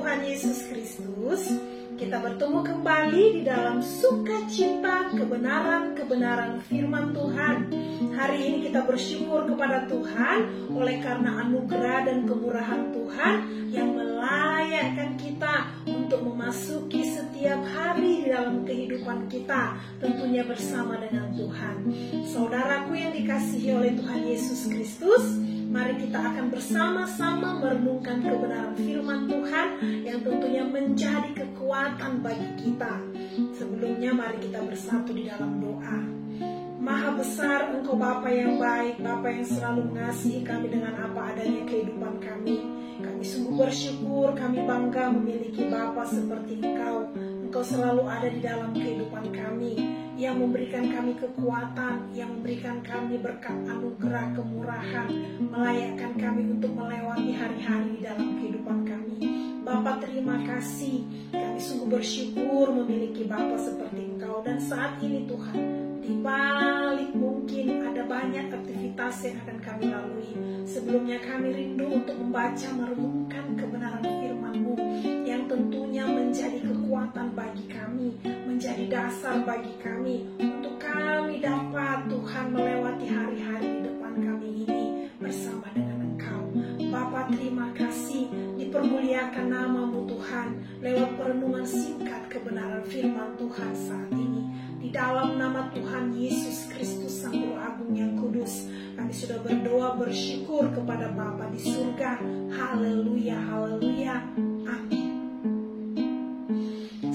Tuhan Yesus Kristus, kita bertemu kembali di dalam sukacita kebenaran firman Tuhan. Hari ini kita bersyukur kepada Tuhan oleh karena anugerah dan kemurahan Tuhan yang melayakkan kita untuk memasuki setiap hari di dalam kehidupan kita, tentunya bersama dengan Tuhan. Saudaraku yang dikasihi oleh Tuhan Yesus Kristus, mari kita akan bersama-sama merenungkan kebenaran firman Tuhan yang tentunya menjadi kekuatan bagi kita. Sebelumnya mari kita bersatu di dalam doa. Maha besar Engkau Bapa yang baik, Bapa yang selalu mengasihi kami dengan apa adanya kehidupan kami. Kami sungguh bersyukur, kami bangga memiliki Bapa seperti Engkau. Engkau selalu ada di dalam kehidupan kami, yang memberikan kami kekuatan, yang memberikan kami berkat anugerah kemurahan, melayakkan kami untuk melewati hari-hari di dalam kehidupan kami. Bapa, terima kasih, kami sungguh bersyukur memiliki Bapa seperti Engkau. Dan saat ini Tuhan, di balik mungkin ada banyak aktivitas yang akan kami lalui, sebelumnya kami rindu untuk membaca merenungkan kebenaran firman-Mu yang tentunya menjadi kekuatan bagi kami, menjadi dasar bagi kami untuk kami dapat Tuhan melewati hari-hari di depan kami ini bersama dengan Engkau. Bapa, terima kasih, dipermuliakan nama-Mu Tuhan lewat perenungan singkat kebenaran firman Tuhan saat ini. Di dalam nama Tuhan Yesus Kristus Sang Guru Agung yang kudus, kami sudah berdoa bersyukur kepada Bapa di surga. Haleluya, haleluya, amin.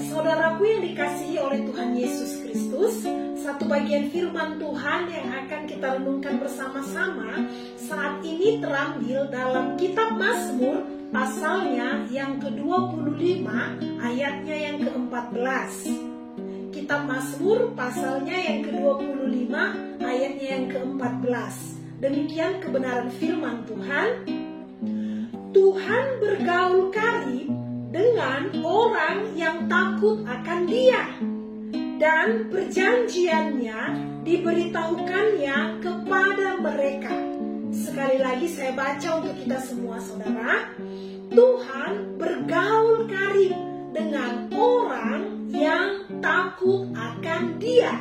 Saudaraku yang dikasihi oleh Tuhan Yesus Kristus, satu bagian firman Tuhan yang akan kita renungkan bersama-sama saat ini terambil dalam kitab Mazmur pasalnya yang ke-25 ayatnya yang ke-14. Kitab Mazmur pasalnya yang ke-25 ayatnya yang ke-14. Demikian kebenaran firman Tuhan. Tuhan bergaul karib dengan orang yang takut akan Dia, dan perjanjiannya diberitahukannya kepada mereka. Sekali lagi saya baca untuk kita semua, saudara. Tuhan bergaul karib dengan orang yang takut akan Dia,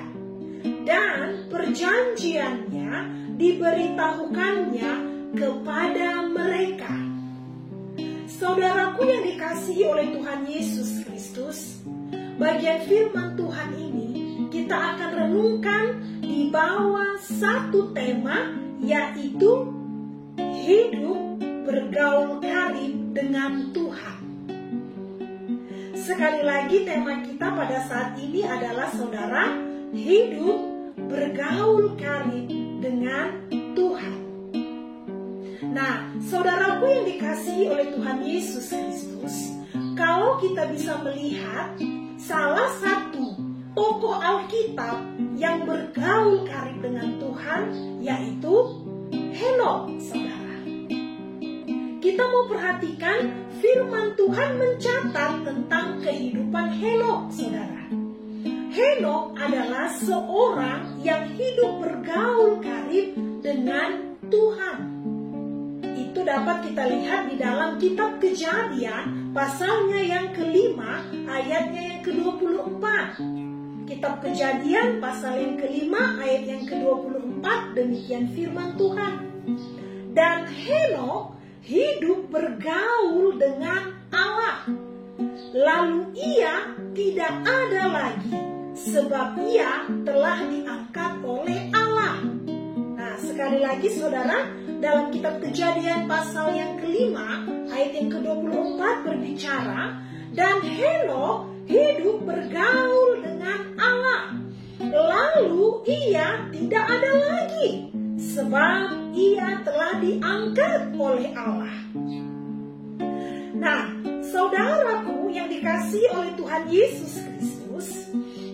dan perjanjiannya diberitahukannya kepada mereka. Saudaraku yang dikasihi oleh Tuhan Yesus Kristus, bagian firman Tuhan ini kita akan renungkan di bawah satu tema, yaitu hidup bergaul karib dengan Tuhan. Sekali lagi tema kita pada saat ini adalah, saudara, hidup bergaul karib dengan Tuhan. Nah, saudaraku yang dikasihi oleh Tuhan Yesus Kristus, kalau kita bisa melihat salah satu tokoh Alkitab yang bergaul karib dengan Tuhan, yaitu Henokh, saudara. Kita mau perhatikan firman Tuhan mencatat tentang kehidupan Henokh, saudara. Henokh adalah seorang yang hidup bergaul karib dengan Tuhan. Itu dapat kita lihat di dalam kitab Kejadian pasalnya yang ke-5 ayatnya yang ke-24. Kitab Kejadian pasal yang ke-5 ayat yang ke-24, demikian firman Tuhan. Dan Henokh hidup bergaul dengan Allah, lalu ia tidak ada lagi, sebab ia telah diangkat oleh Allah. Nah, sekali lagi saudara, dalam kitab Kejadian pasal yang ke-5 ayat yang ke-24 berbicara, dan Henokh hidup bergaul dengan Allah, lalu ia tidak ada lagi, sebab ia telah diangkat oleh Allah. Nah, saudaraku yang dikasihi oleh Tuhan Yesus Kristus,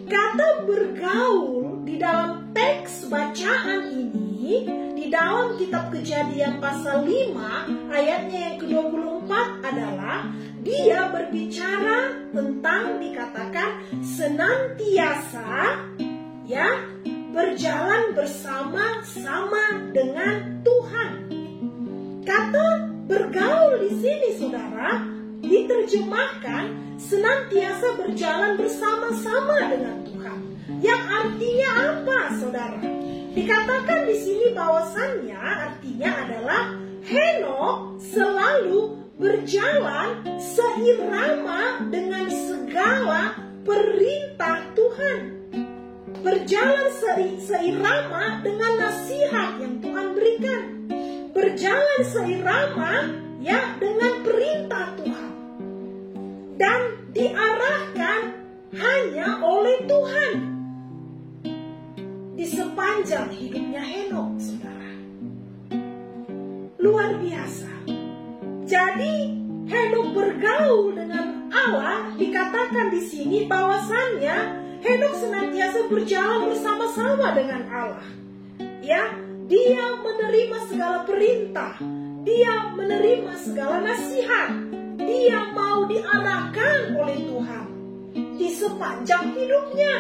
kata bergaul di dalam teks bacaan ini, di dalam kitab Kejadian pasal 5 ayatnya yang ke-24 adalah, dia berbicara tentang, dikatakan, senantiasa ya berjalan bersama-sama dengan Tuhan. Kata bergaul di sini, saudara, diterjemahkan senantiasa berjalan bersama-sama dengan Tuhan. Yang artinya apa, saudara? Dikatakan di sini bahwasannya artinya adalah Henokh selalu berjalan seirama dengan segala perintah Tuhan. Berjalan seirama dengan nasihat yang Tuhan berikan. Berjalan seirama ya dengan perintah Tuhan. Dan diarahkan hanya oleh Tuhan. Di sepanjang hidupnya Henokh, saudara. Luar biasa. Jadi Henokh bergaul dengan Allah, dikatakan di sini bahwasannya Henokh senantiasa berjalan bersama-sama dengan Allah. Ya, dia menerima segala perintah, dia menerima segala nasihat, dia mau diarahkan oleh Tuhan di sepanjang hidupnya.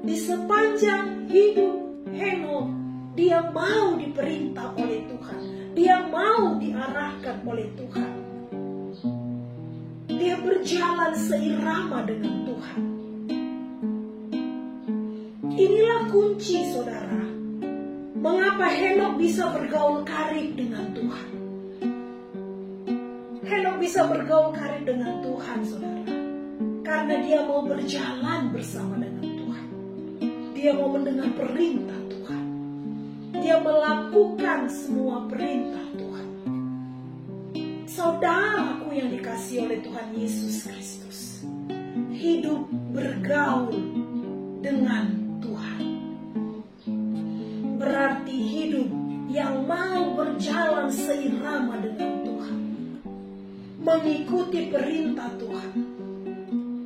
Di sepanjang hidup Henokh, dia mau diperintah oleh Tuhan. Dia mau diarahkan oleh Tuhan. Dia berjalan seirama dengan Tuhan. Inilah kunci, saudara. Mengapa Henokh bisa bergaul karib dengan Tuhan? Henokh bisa bergaul karib dengan Tuhan, saudara. Karena dia mau berjalan bersama dengan Tuhan. Dia mau mendengar perintah Tuhan. Dia melakukan semua perintah Tuhan. Saudaraku yang dikasihi oleh Tuhan Yesus Kristus, hidup bergaul dengan Tuhan berarti hidup yang mau berjalan seirama dengan Tuhan, mengikuti perintah Tuhan,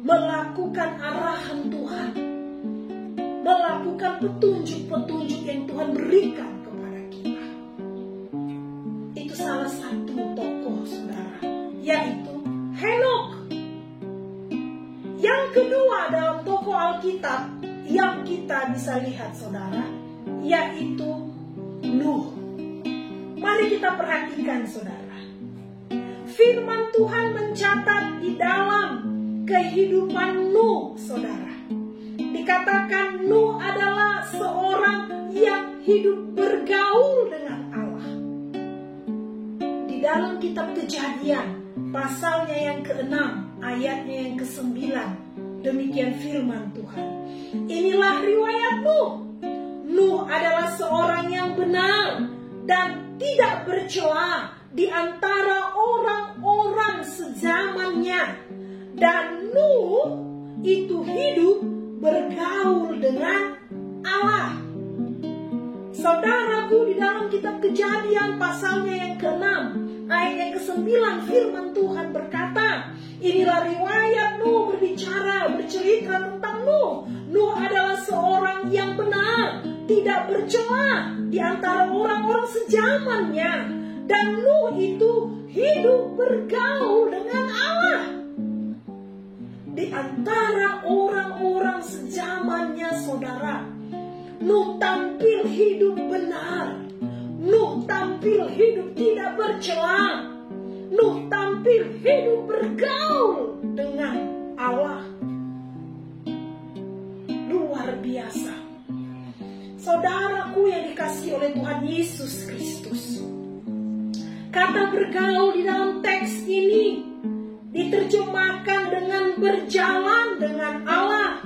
melakukan arahan Tuhan, melakukan petunjuk-petunjuk yang Tuhan berikan kepada kita. Itu salah satu tokoh, saudara, yaitu Henokh. Yang kedua dalam tokoh Alkitab yang kita bisa lihat, saudara, yaitu Nuh. Mari kita perhatikan, saudara. Firman Tuhan mencatat di dalam kehidupan Nuh, saudara. Dikatakan Nuh adalah seorang yang hidup bergaul dengan Allah. Di dalam kitab Kejadian, pasalnya yang ke-6, ayatnya yang ke-9, demikian firman Tuhan. Inilah riwayat Nuh. Nuh adalah seorang yang benar dan tidak bercela di antara orang-orang sezamannya. Dan Nuh itu hidup bergaul dengan Allah. Saudaraku, di dalam kitab Kejadian pasalnya yang ke-6, ayat yang ke-9, firman Tuhan berkata, inilah riwayat Nuh bercerita tentang Nuh. Nuh adalah seorang yang benar, tidak bercela di antara orang-orang sezamannya. Dan Nuh itu hidup bergaul dengan Allah. Di antara orang-orang sezamannya, saudara, Nuh tampil hidup benar. Nuh tampil hidup tidak bercela. Nuh tampil hidup bergaul dengan Allah. Luar biasa. Saudaraku yang dikasihi oleh Tuhan Yesus Kristus, kata bergaul di dalam teks ini diterjemahkan dengan berjalan dengan Allah.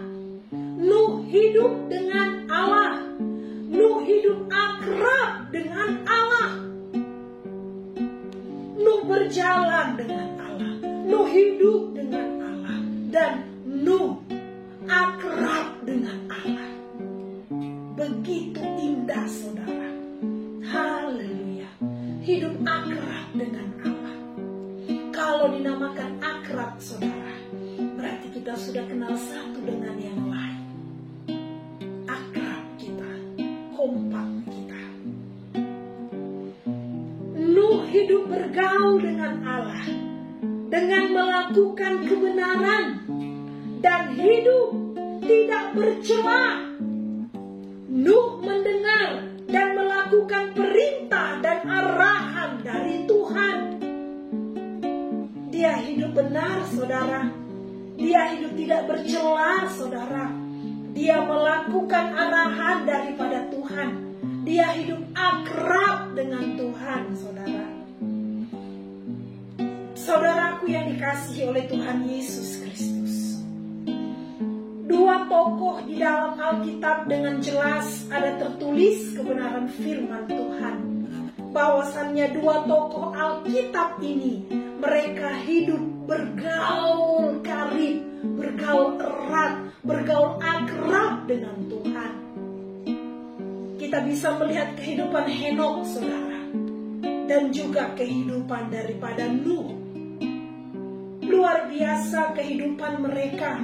Nuh hidup dengan Allah. Nuh hidup akrab dengan Allah. Nuh berjalan dengan Allah. Nuh hidup dengan Allah. Dan Nuh akrab dengan Allah. Begitu indah, saudara. Haleluya. Hidup akrab dengan Allah. Kalau dinamakan akrab, saudara, berarti kita sudah kenal satu dengan yang lain. Akrab kita, kompak kita. Nuh hidup bergaul dengan Allah dengan melakukan kebenaran dan hidup tidak bercela. Nuh mendengar dan melakukan perintah dan arahan dari Tuhan. Dia hidup benar, saudara. Dia hidup tidak bercela, saudara. Dia melakukan arahan daripada Tuhan. Dia hidup akrab dengan Tuhan, saudara. Saudaraku yang dikasihi oleh Tuhan Yesus Kristus. Dua tokoh di dalam Alkitab dengan jelas ada tertulis kebenaran firman Tuhan. Bahwasannya dua tokoh Alkitab ini, mereka hidup bergaul karib, bergaul erat, bergaul akrab dengan Tuhan. Kita bisa melihat kehidupan Henokh, saudara, dan juga kehidupan daripada Nuh. Luar biasa kehidupan mereka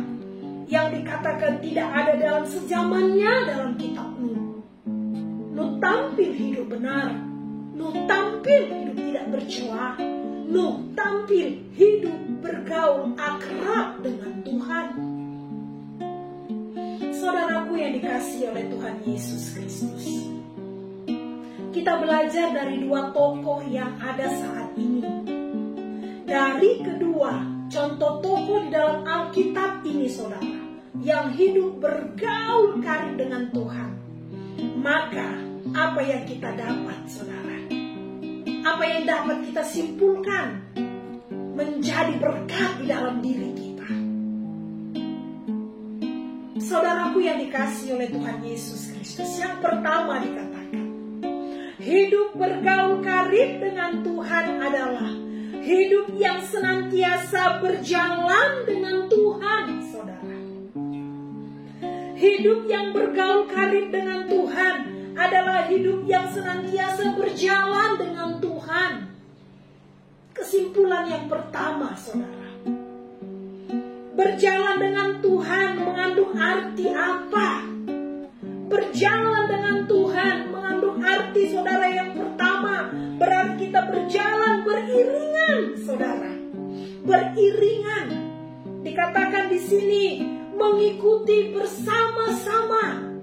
yang dikatakan tidak ada dalam sezamannya dalam kitab Nuh. Nuh tampil hidup benar, Nuh tampil hidup tidak bercela, Nuh tampil hidup bergaul akrab dengan Tuhan. Saudaraku yang dikasihi oleh Tuhan Yesus Kristus, kita belajar dari dua tokoh yang ada saat ini. Dari kedua contoh tokoh di dalam Alkitab ini, saudara, yang hidup bergaul karib dengan Tuhan, maka apa yang kita dapat, saudara? Apa yang dapat kita simpulkan menjadi berkat di dalam diri kita? Saudaraku yang dikasihi oleh Tuhan Yesus Kristus, yang pertama dikatakan, hidup bergaul karib dengan Tuhan adalah hidup yang senantiasa berjalan dengan Tuhan, saudara. Hidup yang bergaul karib dengan Tuhan adalah hidup yang senantiasa berjalan dengan Tuhan. Kesimpulan yang pertama, saudara. Berjalan dengan Tuhan mengandung arti apa? Berjalan dengan Tuhan mengandung arti, saudara, yang pertama, berarti kita berjalan beriringan, saudara. Beriringan. Dikatakan di sini mengikuti bersama-sama.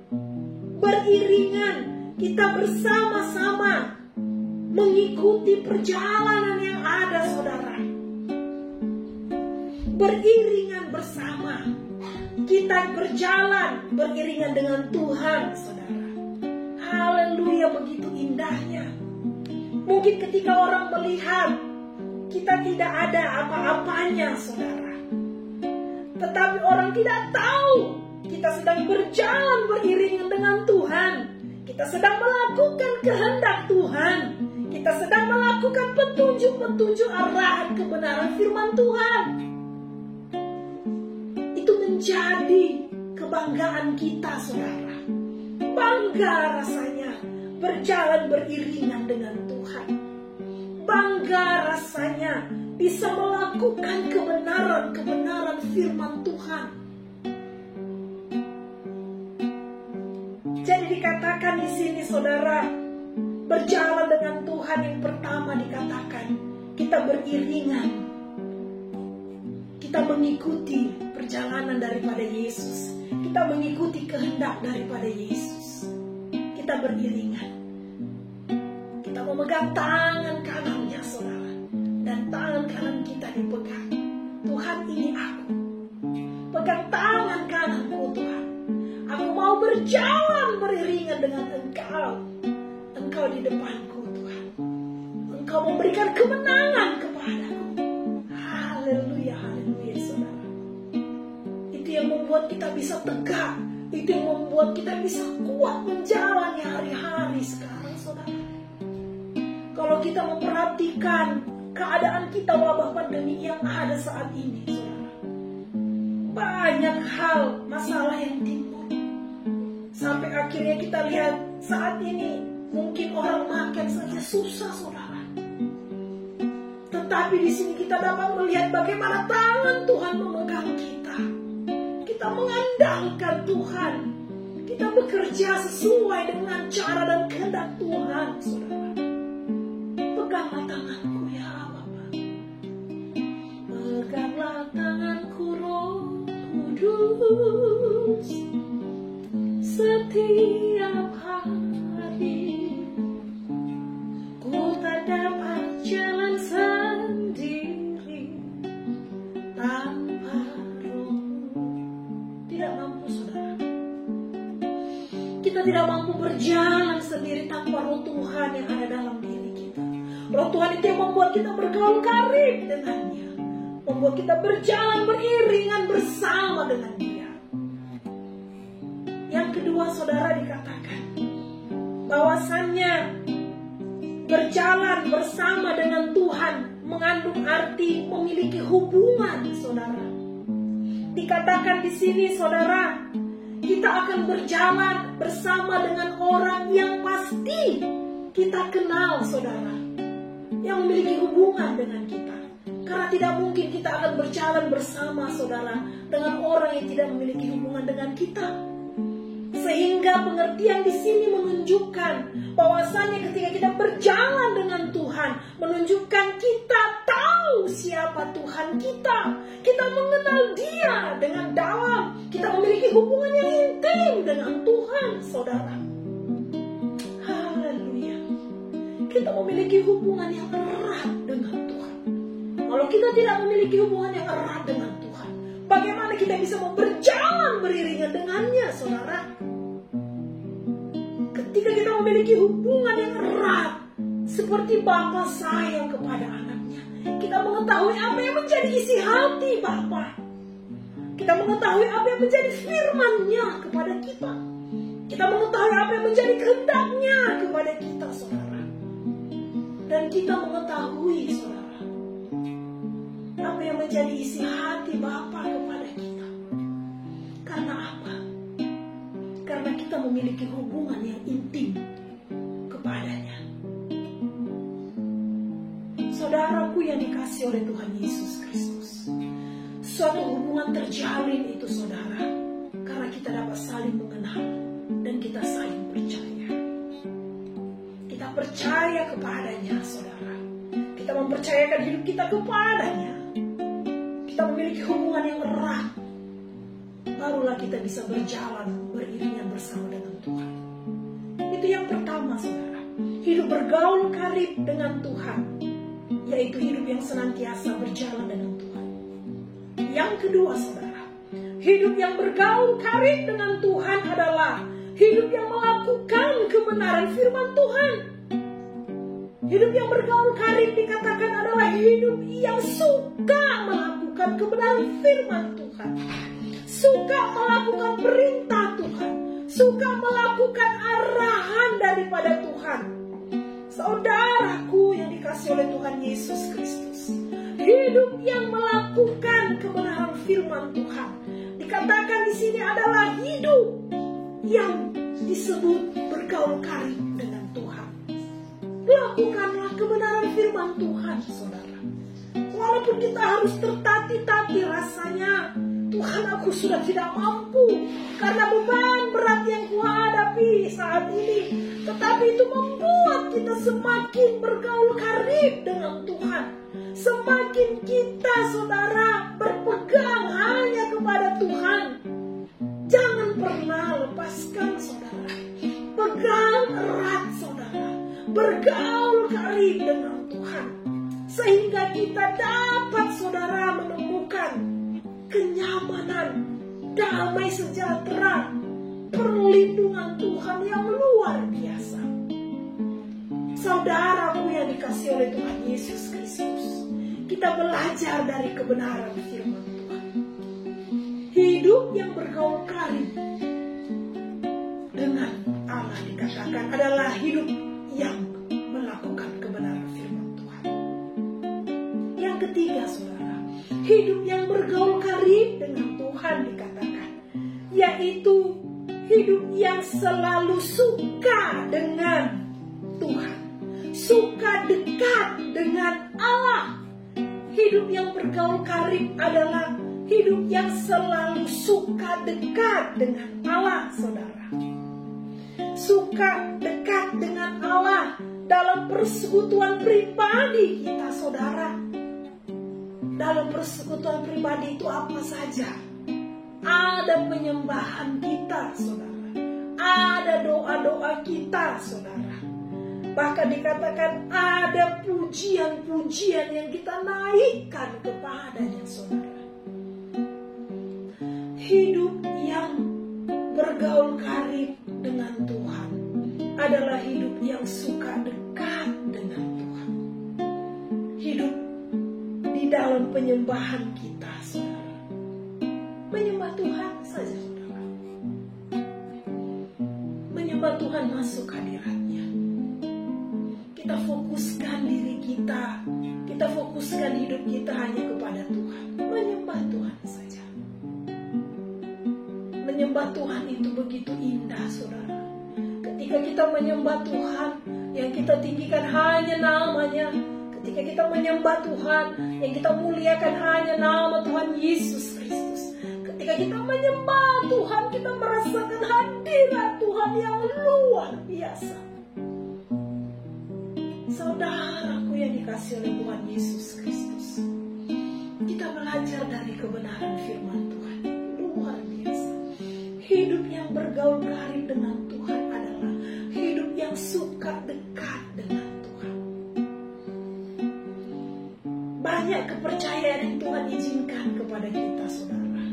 Beriringan, kita bersama-sama mengikuti perjalanan yang ada, saudara. Beriringan bersama. Kita berjalan beriringan dengan Tuhan, saudara. Haleluya, begitu indahnya. Mungkin ketika orang melihat kita tidak ada apa-apanya, saudara. Tetapi orang tidak tahu kita sedang berjalan beriringan dengan Tuhan. Kita sedang melakukan kehendak Tuhan. Kita sedang melakukan petunjuk-petunjuk arahan kebenaran firman Tuhan. Itu menjadi kebanggaan kita, saudara. Bangga rasanya berjalan beriringan dengan Tuhan. Bangga rasanya bisa melakukan kebenaran-kebenaran firman Tuhan. Jadi dikatakan di sini, saudara, berjalan dengan Tuhan yang pertama dikatakan kita beriringan. Kita mengikuti perjalanan daripada Yesus. Kita mengikuti kehendak daripada Yesus. Kita beriringan. Kita memegang tangan kanannya, saudara. Dan tangan kanan kita dipegang. Tuhan, ini aku. Pegang tangan kananku, Tuhan. Aku mau berjalan beriringan dengan Engkau. Engkau di depanku, Tuhan. Engkau memberikan kemenangan kepadaku. Haleluya, haleluya, saudara. Itu yang membuat kita bisa tegak. Itu yang membuat kita bisa kuat menjalani hari-hari sekarang, saudara. Kalau kita memperhatikan keadaan kita, wabah pandemi yang ada saat ini, saudara, banyak hal masalah yang timbul. Sampai akhirnya kita lihat saat ini mungkin orang makan saja susah, saudara. Tetapi di sini kita dapat melihat bagaimana tangan Tuhan memegang kita. Kita mengandalkan Tuhan. Kita bekerja sesuai dengan cara dan kehendak Tuhan, saudara. Peganglah tanganku, ya Bapa. Peganglah tanganku, Roh Kudus. Setiap hari ku tak dapat jalan sendiri. Kita tidak mampu berjalan sendiri tanpa Roh Tuhan yang ada dalam diri kita. Roh Tuhan itu yang membuat kita bergaul karib dengannya, membuat kita berjalan beriringan bersama dengan Dia. Yang kedua, saudara, dikatakan bahwasannya berjalan bersama dengan Tuhan mengandung arti memiliki hubungan, saudara. Dikatakan di sini, saudara, kita akan berjalan bersama dengan orang yang pasti kita kenal, saudara, yang memiliki hubungan dengan kita. Karena tidak mungkin kita akan berjalan bersama, saudara, dengan orang yang tidak memiliki hubungan dengan kita. Sehingga pengertian di sini menunjukkan bahwasannya ketika kita berjalan dengan Tuhan, menunjukkan kita tahu siapa Tuhan kita. Kita mengenal Dia dengan dalam. Kita memiliki hubungan yang intim dengan Tuhan, saudara. Haleluya. Kita memiliki hubungan yang erat dengan Tuhan. Kalau kita tidak memiliki hubungan yang erat dengan Tuhan, bagaimana kita bisa berjalan beriringan dengannya, saudara? Ketika kita memiliki hubungan yang erat, seperti Bapa sayang kepada anaknya, kita mengetahui apa yang menjadi isi hati Bapa. Kita mengetahui apa yang menjadi firman-Nya kepada kita. Kita mengetahui apa yang menjadi kehendak-Nya kepada kita, saudara. Dan kita mengetahui, saudara, apa yang menjadi isi hati Bapa kepada kita. Karena apa? Karena kita memiliki hubungan yang intim kepadanya. Saudaraku yang dikasihi oleh Tuhan Yesus Kristus, suatu hubungan terjalin itu, saudara, karena kita dapat saling mengenal dan kita saling percaya. Kita percaya kepadanya, saudara. Kita mempercayakan hidup kita kepadanya. Kita memiliki hubungan yang erat. Barulah kita bisa berjalan beriringan bersama dengan Tuhan. Itu yang pertama, saudara. Hidup bergaul karib dengan Tuhan, yaitu hidup yang senantiasa berjalan dengan Tuhan. Yang kedua, saudara, hidup yang bergaul karib dengan Tuhan adalah hidup yang melakukan kebenaran firman Tuhan. Hidup yang bergaul karib dikatakan adalah hidup yang suka melakukan kebenaran firman Tuhan, suka melakukan perintah Tuhan, suka melakukan arahan daripada Tuhan. Saudaraku yang dikasihi oleh Tuhan Yesus Kristus, hidup yang melakukan kebenaran firman Tuhan dikatakan di sini adalah hidup yang disebut bergaul karib dengan Tuhan. Lakukanlah kebenaran firman Tuhan, saudara. Walaupun kita harus tertatih-tatih rasanya, Tuhan, aku sudah tidak mampu karena beban berat yang kuhadapi saat ini. Tetapi itu membuat kita semakin bergaul karib dengan Tuhan. Semakin kita, saudara, berpegang hanya kepada Tuhan. Jangan pernah lepaskan, saudara. Pegang erat, saudara. Bergaul karib dengan Tuhan. Sehingga kita dapat, saudara, menemukan kenyamanan, damai sejahtera, perlindungan Tuhan yang luar biasa. Saudaraku yang dikasihi oleh Tuhan Yesus Kristus, kita belajar dari kebenaran firman Tuhan. Hidup yang bergaul karib dengan Allah dikatakan adalah hidup yang melakukan kebenaran firman Tuhan. Yang ketiga, saudara, hidup yang bergaul karib dengan Tuhan dikatakan, yaitu hidup yang selalu suka dengan Tuhan, suka dekat dengan Allah. Hidup yang bergaul karib adalah hidup yang selalu suka dekat dengan Allah, saudara. Suka dekat dengan Allah dalam persekutuan pribadi kita, saudara. Dalam persekutuan pribadi itu apa saja? Ada penyembahan kita, saudara. Ada doa-doa kita, saudara. Bahkan dikatakan ada pujian-pujian yang kita naikkan kepadanya, saudara. Hidup yang bergaul karib dengan Tuhan adalah hidup yang suka dekat dengan Tuhan. Hidup di dalam penyembahan kita, saudara. Menyembah Tuhan saja, saudara. Menyembah Tuhan masuk hadiratnya. Kita fokuskan diri kita. Kita fokuskan hidup kita hanya kepada Tuhan. Menyembah Tuhan saja. Menyembah Tuhan itu begitu indah, saudara. Ketika kita menyembah Tuhan, yang kita tinggikan hanya namanya. Ketika kita menyembah Tuhan, yang kita muliakan hanya nama Tuhan Yesus Kristus. Ketika kita menyembah Tuhan, kita merasakan hadirat Tuhan yang luar biasa. Saudaraku yang dikasihi oleh Tuhan Yesus Kristus, kita belajar dari kebenaran firman Tuhan. Luar biasa. Hidup yang bergaul karib dengan Tuhan adalah hidup yang suka dekat dengan Tuhan. Banyak kepercayaan yang Tuhan izinkan kepada kita, saudara.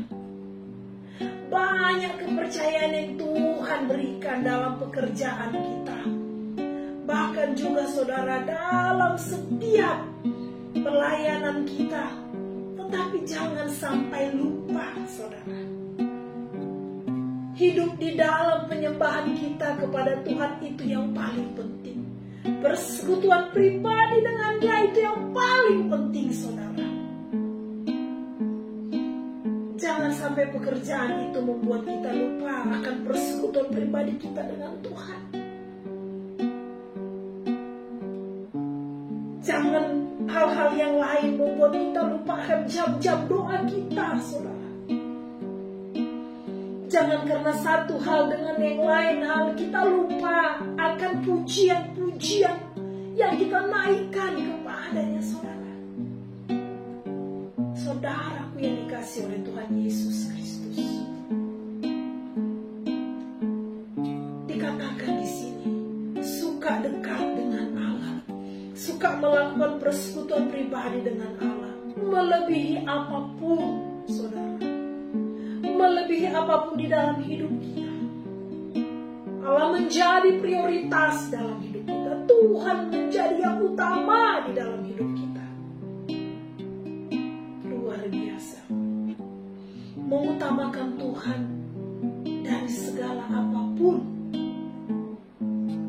Banyak kepercayaan yang Tuhan berikan dalam pekerjaan kita. Bahkan juga, saudara, dalam setiap pelayanan kita. Tetapi jangan sampai lupa, saudara. Hidup di dalam penyembahan kita kepada Tuhan itu yang paling penting. Persekutuan pribadi dengan Dia itu yang paling penting, saudara. Jangan sampai pekerjaan itu membuat kita lupa akan persekutuan pribadi kita dengan Tuhan. Jangan hal-hal yang lain membuat kita lupakan jam-jam doa kita, saudara. Jangan karena satu hal dengan yang lain hal kita lupa akan pujian-pujian yang kita naikkan kepadanya, saudara. Saudaraku yang dikasihi oleh Tuhan Yesus Kristus. Dikatakan di sini, suka dekat dengan Allah. Suka melakukan persekutuan pribadi dengan Allah. Melebihi apapun, saudara. Melebihi apapun di dalam hidup kita. Allah menjadi prioritas dalam hidup kita. Tuhan menjadi yang utama di dalam hidup kita. Luar biasa. Mengutamakan Tuhan dari segala apapun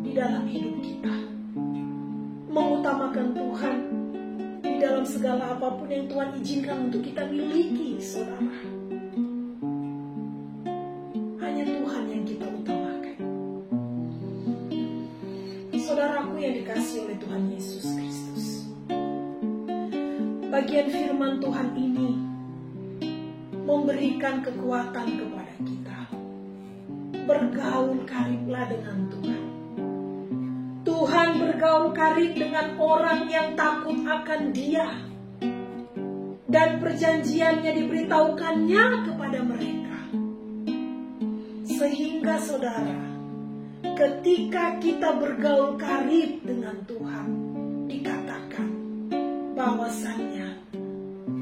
di dalam hidup kita. Mengutamakan Tuhan di dalam segala apapun yang Tuhan izinkan untuk kita miliki, saudara. Saudaraku yang dikasihi oleh Tuhan Yesus Kristus, bagian firman Tuhan ini memberikan kekuatan kepada kita. Bergaul kariblah dengan Tuhan. Tuhan bergaul karib dengan orang yang takut akan Dia, dan perjanjiannya diberitahukannya kepada mereka. Sehingga, saudara, ketika kita bergaul karib dengan Tuhan, dikatakan bahwasannya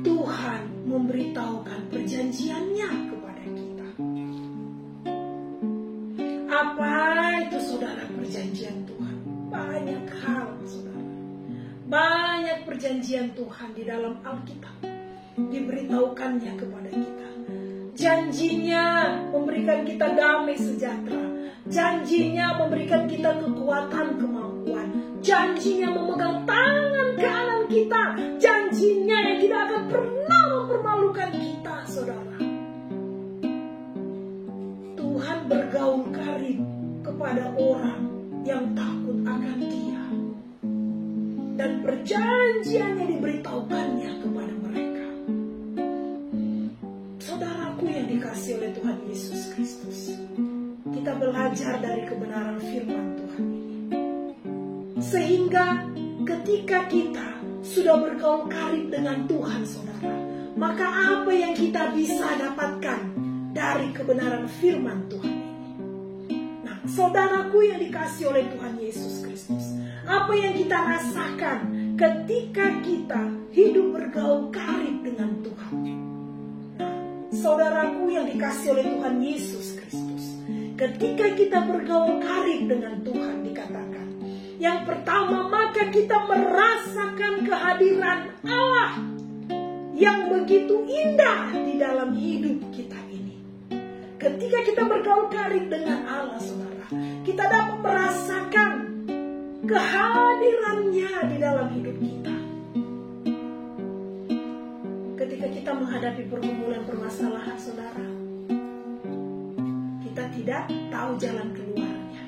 Tuhan memberitahukan perjanjiannya kepada kita. Apa itu, saudara, perjanjian Tuhan? Banyak hal, saudara. Banyak perjanjian Tuhan di dalam Alkitab diberitahukannya kepada kita. Janjinya memberikan kita damai sejahtera. Janjinya memberikan kita kekuatan, kemampuan. Janjinya memegang tangan kanan kita. Janjinya yang tidak akan pernah mempermalukan kita, saudara. Tuhan bergaul karib kepada orang yang takut akan Dia, dan perjanjiannya diberitahukannya kepada mereka. Saudaraku yang dikasihi oleh Tuhan Yesus Kristus, kita belajar dari kebenaran firman Tuhan ini. Sehingga ketika kita sudah bergaul karib dengan Tuhan, saudara, maka apa yang kita bisa dapatkan dari kebenaran firman Tuhan ini? Nah, saudaraku yang dikasihi oleh Tuhan Yesus Kristus, apa yang kita rasakan ketika kita hidup bergaul karib dengan Tuhan? Nah, saudaraku yang dikasihi oleh Tuhan Yesus Kristus, ketika kita bergaul karib dengan Tuhan dikatakan, yang pertama maka kita merasakan kehadiran Allah yang begitu indah di dalam hidup kita ini. Ketika kita bergaul karib dengan Allah, saudara, kita dapat merasakan kehadirannya di dalam hidup kita. Ketika kita menghadapi pergumulan permasalahan, saudara, kita tidak tahu jalan keluarnya.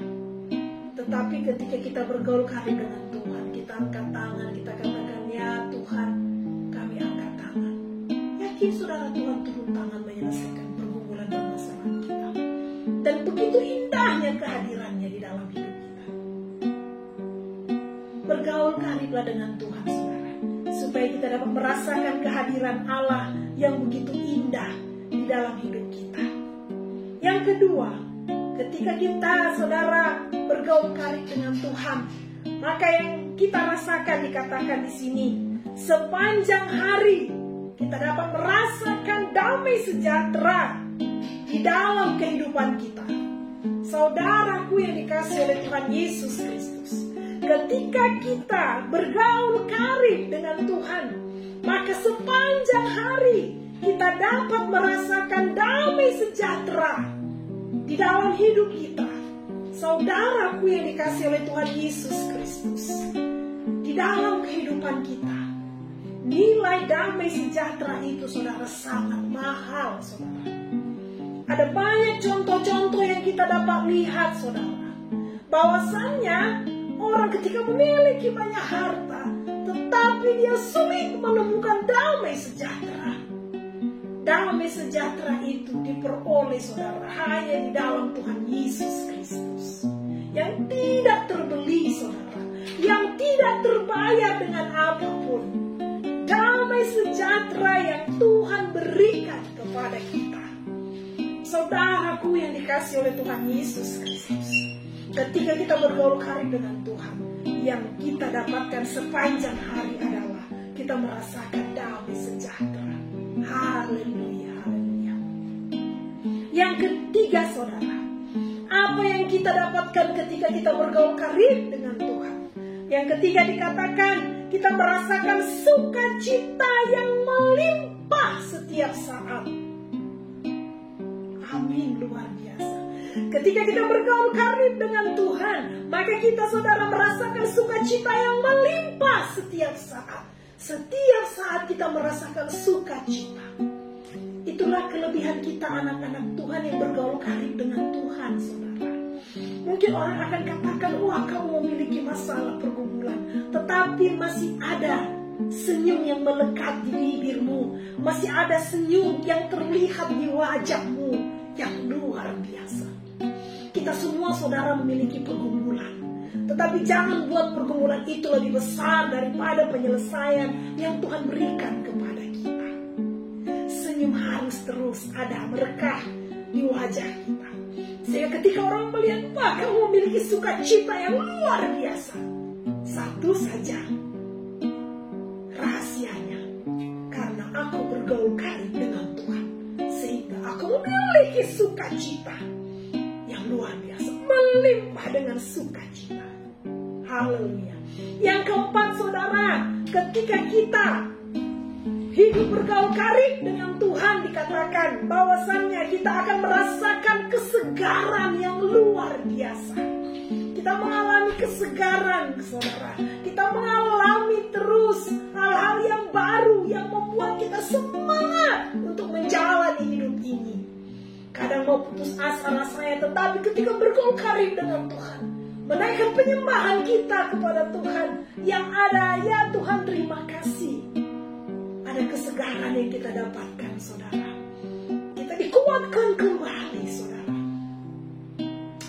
Tetapi ketika kita bergaul karib dengan Tuhan, kita angkat tangan, kita katakan, ya Tuhan, kami angkat tangan. Yakin saudara, Tuhan turun tangan menyelesaikan pergumulan permasalahan kita. Dan begitu indahnya kehadirannya di dalam hidup kita. Bergaul kariblah dengan Tuhan, saudara, supaya kita dapat merasakan kehadiran Allah yang begitu indah di dalam hidup kita. Yang kedua, ketika kita, saudara, bergaul karib dengan Tuhan, maka yang kita rasakan dikatakan di sini, sepanjang hari kita dapat merasakan damai sejahtera di dalam kehidupan kita. Saudaraku yang dikasihi oleh Tuhan Yesus Kristus, ketika kita bergaul karib dengan Tuhan, maka sepanjang hari kita dapat merasakan damai sejahtera di dalam hidup kita. Saudaraku yang dikasihi oleh Tuhan Yesus Kristus, di dalam kehidupan kita, nilai damai sejahtera itu, saudara, sangat mahal, saudara. Ada banyak contoh-contoh yang kita dapat lihat, saudara, bahwasannya orang ketika memiliki banyak harta, tetapi dia sulit menemukan damai sejahtera. Damai sejahtera itu diperoleh, saudara, hanya di dalam Tuhan Yesus Kristus, yang tidak terbeli, saudara, yang tidak terbayar dengan apapun. Damai sejahtera yang Tuhan berikan kepada kita. Saudaraku yang dikasihi oleh Tuhan Yesus Kristus, ketika kita bergaul karib dengan Tuhan, yang kita dapatkan sepanjang hari adalah kita merasakan damai sejahtera. Haleluya, haleluya. Yang ketiga, saudara, apa yang kita dapatkan ketika kita bergaul karib dengan Tuhan? Yang ketiga dikatakan, kita merasakan sukacita yang melimpah setiap saat. Amin, luar biasa. Ketika kita bergaul karib dengan Tuhan, maka kita, saudara, merasakan sukacita yang melimpah setiap saat. Setiap saat kita merasakan sukacita. Itulah kelebihan kita anak-anak Tuhan yang bergaul karib dengan Tuhan, saudara. Mungkin orang akan katakan, wah, kamu memiliki masalah pergumulan, tetapi masih ada senyum yang melekat di bibirmu, masih ada senyum yang terlihat di wajahmu yang luar biasa. Kita semua, saudara, memiliki pergumulan, tetapi jangan buat pergumulan itu lebih besar daripada penyelesaian yang Tuhan berikan kepada kita. Senyum harus terus ada, merekah di wajah kita, sehingga ketika orang melihat, wah, kamu memiliki sukacita yang luar biasa. Satu saja rahasianya, karena aku bergaul karib dengan Tuhan, sehingga aku memiliki sukacita yang luar biasa, melimpah dengan sukacita. Haleluya. Yang keempat, saudara, ketika kita hidup bergaul karib dengan Tuhan, dikatakan bahwasannya kita akan merasakan kesegaran yang luar biasa. Kita mengalami kesegaran, saudara. Kita mengalami terus hal-hal yang baru yang membuat kita semangat untuk menjalani hidup ini. Kadang mau putus asa rasanya, tetapi ketika bergaul karib dengan Tuhan, menaikkan penyembahan kita kepada Tuhan, yang ada, ya Tuhan, terima kasih. Ada kesegaran yang kita dapatkan, saudara. Kita dikuatkan kembali, saudara.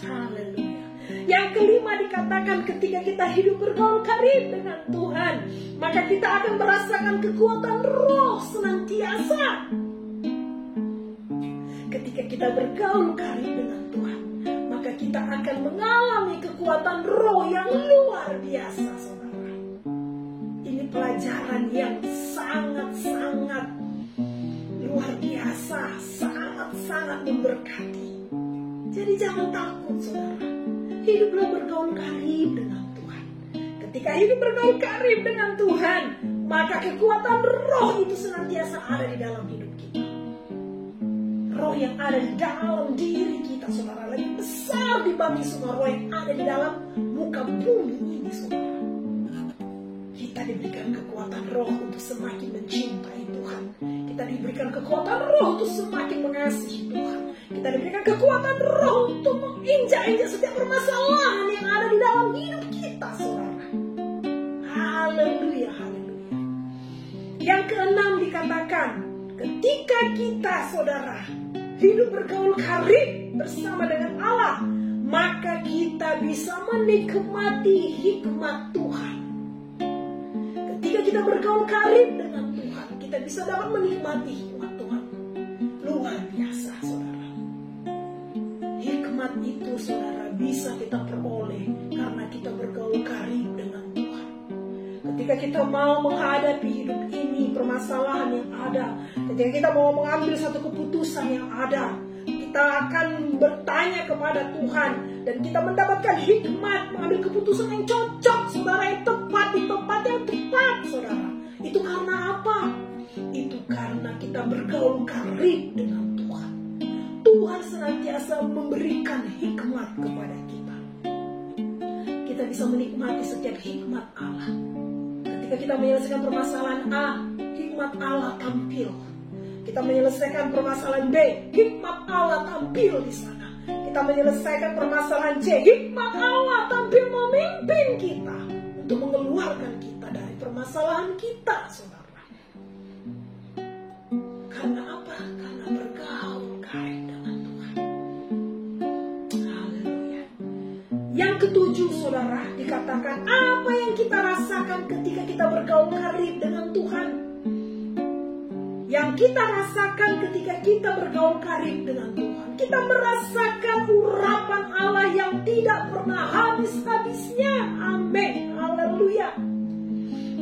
Haleluya. Yang kelima dikatakan, ketika kita hidup bergaul karib dengan Tuhan, maka kita akan merasakan kekuatan roh senantiasa. Ketika kita bergaul karib dengan Tuhan, maka kita akan mengalami kekuatan roh yang luar biasa, saudara. Ini pelajaran yang sangat-sangat luar biasa, sangat-sangat memberkati. Jadi jangan takut saudara. Hiduplah bergaul karib dengan Tuhan. Ketika hidup bergaul karib dengan Tuhan, maka kekuatan roh itu senantiasa ada di dalam hidup kita. Roh yang ada di dalam diri kita saudara lebih besar dibanding semua roh yang ada di dalam muka bumi ini saudara. Kita diberikan kekuatan roh untuk semakin mencintai Tuhan. Kita diberikan kekuatan roh untuk semakin mengasihi Tuhan. Kita diberikan kekuatan roh untuk menginjak-injak setiap permasalahan yang ada di dalam hidup kita saudara. Haleluya, haleluya. Yang keenam dikatakan, ketika kita saudara hidup bergaul karib bersama dengan Allah, maka kita bisa menikmati hikmat Tuhan. Ketika kita bergaul karib dengan Tuhan, kita bisa dapat menikmati hikmat Tuhan. Luar biasa saudara. Hikmat itu saudara bisa kita peroleh karena kita bergaul karib dengan Tuhan. Ketika kita mau menghadapi hidup ini, permasalahan yang ada, ketika kita mau mengambil satu keputusan yang ada, kita akan bertanya kepada Tuhan dan kita mendapatkan hikmat mengambil keputusan yang cocok saudara, yang tepat di tempat yang tepat saudara. Itu karena apa? Itu karena kita bergaul karib dengan Tuhan. Tuhan senantiasa memberikan hikmat kepada kita. Kita bisa menikmati setiap hikmat Allah. Ketika kita menyelesaikan permasalahan A, hikmat Allah tampil. Kita menyelesaikan permasalahan B, hikmat Allah tampil di sana. Kita menyelesaikan permasalahan C, hikmat Allah tampil memimpin kita untuk mengeluarkan kita dari permasalahan kita, saudara. Karena apa? Karena bergaul karib dengan Tuhan. Haleluya. Yang ketujuh, saudara, dikatakan apa yang kita rasakan ketika kita bergaul karib dengan Tuhan. Yang kita rasakan ketika kita bergaul karib dengan Tuhan, kita merasakan urapan Allah yang tidak pernah habis-habisnya. Amin. Haleluya.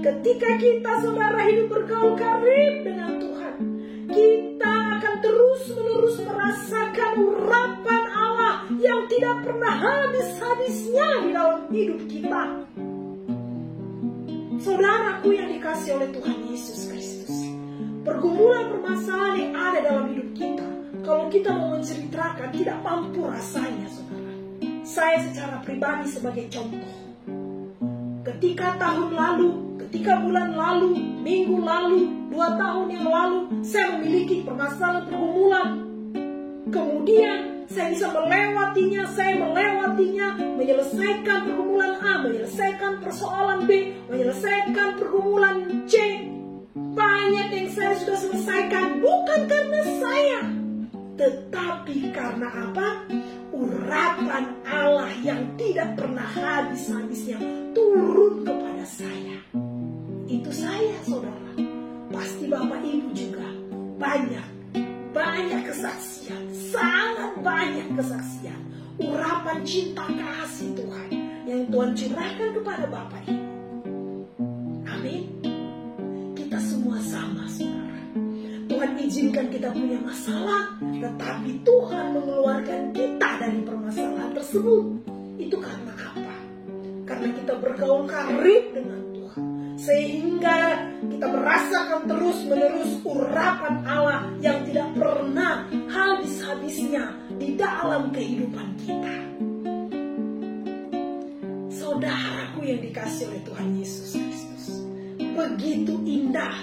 Ketika kita saudara hidup bergaul karib dengan Tuhan, kita akan terus-menerus merasakan urapan Allah yang tidak pernah habis-habisnya di dalam hidup kita. Saudaraku yang dikasihi oleh Tuhan Yesus Kristus, pergumulan permasalahan yang ada dalam hidup kita, kalau kita mau menceritakan tidak mampu rasanya saudara. Saya secara pribadi sebagai contoh, ketika tahun lalu, ketika bulan lalu, minggu lalu, 2 tahun yang lalu, saya memiliki permasalahan pergumulan. Kemudian saya bisa melewatinya, menyelesaikan pergumulan A, menyelesaikan persoalan B, menyelesaikan pergumulan C. Banyak yang saya sudah selesaikan, bukan karena saya, tetapi karena apa? Urapan Allah yang tidak pernah habis-habisnya turun kepada saya. Itu saya, saudara. Pasti Bapak Ibu juga banyak kesaksian, sangat banyak kesaksian. Urapan cinta kasih Tuhan yang Tuhan curahkan kepada Bapak Ibu. Amin. Kita semua sama, saudara. Tuhan izinkan kita punya masalah, tetapi Tuhan mengeluarkan kita dari permasalahan tersebut. Itu karena apa? Karena kita bergaul karib dengan Tuhan, sehingga kita merasakan terus-menerus urapan Allah yang tidak pernah habis-habisnya di dalam kehidupan kita. Saudaraku yang dikasihi oleh Tuhan Yesus Kristus, begitu indah,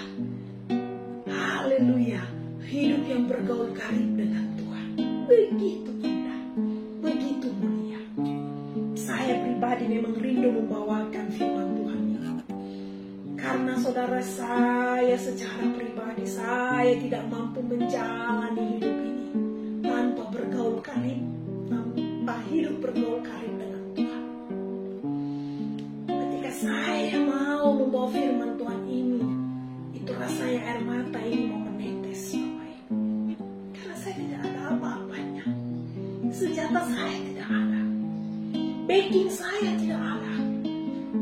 haleluya, hidup yang bergaul karib dengan Tuhan. Begitu indah, begitu mulia. Saya pribadi memang rindu membawakan firman Tuhan ini, karena saudara, saya secara pribadi saya tidak mampu menjalani hidup ini tanpa bergaul karib, tanpa hidup bergaul karib dengan Tuhan. Ketika saya mau membawa firman Tuhan ini, itu rasanya air mata ini mau menetes, Bapak Ibu. Karena saya tidak ada apa-apanya. Senjata saya tidak ada. Backing saya tidak ada.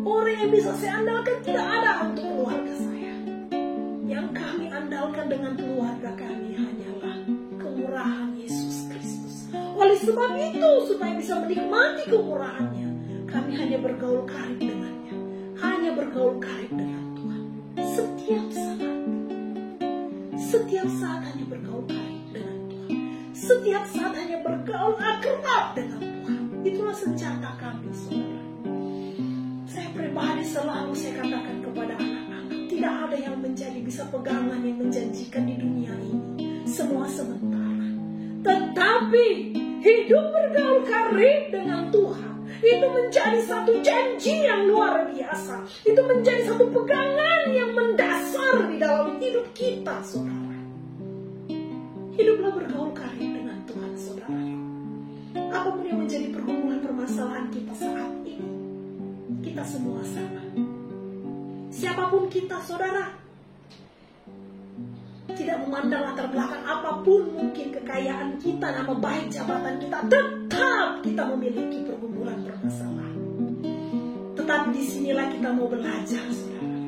Orang yang bisa saya andalkan tidak ada untuk keluarga saya. Yang kami andalkan dengan keluarga kami hanyalah kemurahan Yesus Kristus. Oleh sebab itu, supaya bisa menikmati kemurahan-Nya, kami hanya bergaul karib dengannya. Hanya bergaul karib dengan Tuhan. Setiap saat hanya bergaul karib dengan Tuhan. Setiap saat hanya bergaul akrab dengan Tuhan. Itulah senjata kami, saudara. Saya pribadi selalu saya katakan kepada anak-anak, tidak ada yang bisa pegangan yang menjanjikan di dunia ini. Semua sementara. Tetapi hidup bergaul karib dengan Tuhan itu menjadi satu janji yang luar biasa. Itu menjadi satu pegangan yang mendasar di dalam hidup kita, saudara. Hiduplah bergaul karib dengan Tuhan, saudara. Apapun yang menjadi pergumulan permasalahan kita saat ini, kita semua sama. Siapapun kita, saudara, tidak memandang latar belakang apapun, mungkin kekayaan kita, nama baik, jabatan kita, tetap kita memiliki pergumulan permasalahan. Tetapi disinilah kita mau belajar, saudara.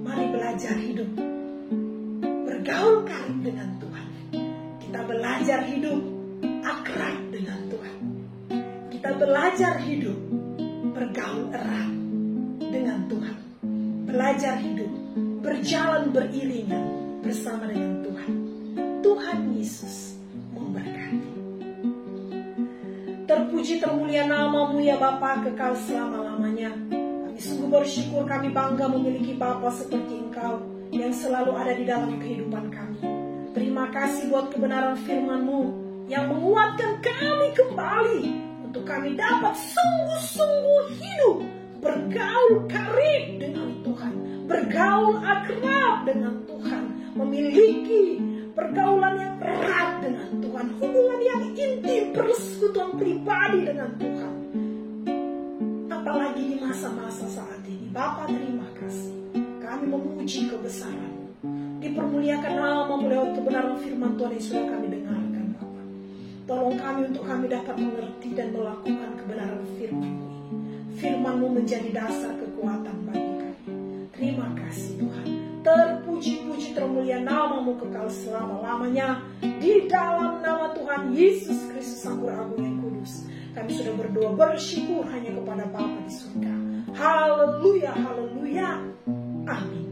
Mari belajar hidup bergaul karib dengan Tuhan. Kita belajar hidup akrab dengan Tuhan. Kita belajar hidup bergaul erat dengan Tuhan. Belajar hidup berjalan beriringan bersama dengan Tuhan. Tuhan Yesus memberkati. Terpuji termulia nama-Mu ya Bapa kekal selama-lamanya. Kami sungguh bersyukur, kami bangga memiliki Bapa seperti Engkau yang selalu ada di dalam kehidupan kami. Terima kasih buat kebenaran firman-Mu yang menguatkan kami kembali untuk kami dapat sungguh-sungguh hidup bergaul karib dengan Tuhan, bergaul akrab dengan Tuhan, memiliki pergaulan yang erat dengan Tuhan, hubungan yang intim, persekutuan pribadi dengan Tuhan. Apalagi di masa-masa saat ini, Bapa terima kasih. Kami memuji kebesaran-Mu. Dipermuliakan nama-Mu lewat kebenaran firman Tuhan yang sudah kami dengarkan, Bapa. Tolong kami untuk kami dapat mengerti dan melakukan kebenaran firman-Mu ini. Firman-Mu menjadi dasar kekuatan bagi kami. Terima kasih Tuhan. Terpuji-puji termulia nama-Mu kekal selama-lamanya. Di dalam nama Tuhan Yesus Kristus Sang Guru Agung yang Kudus, kami sudah berdoa bersyukur hanya kepada Bapa di surga. Haleluya, haleluya. Amin.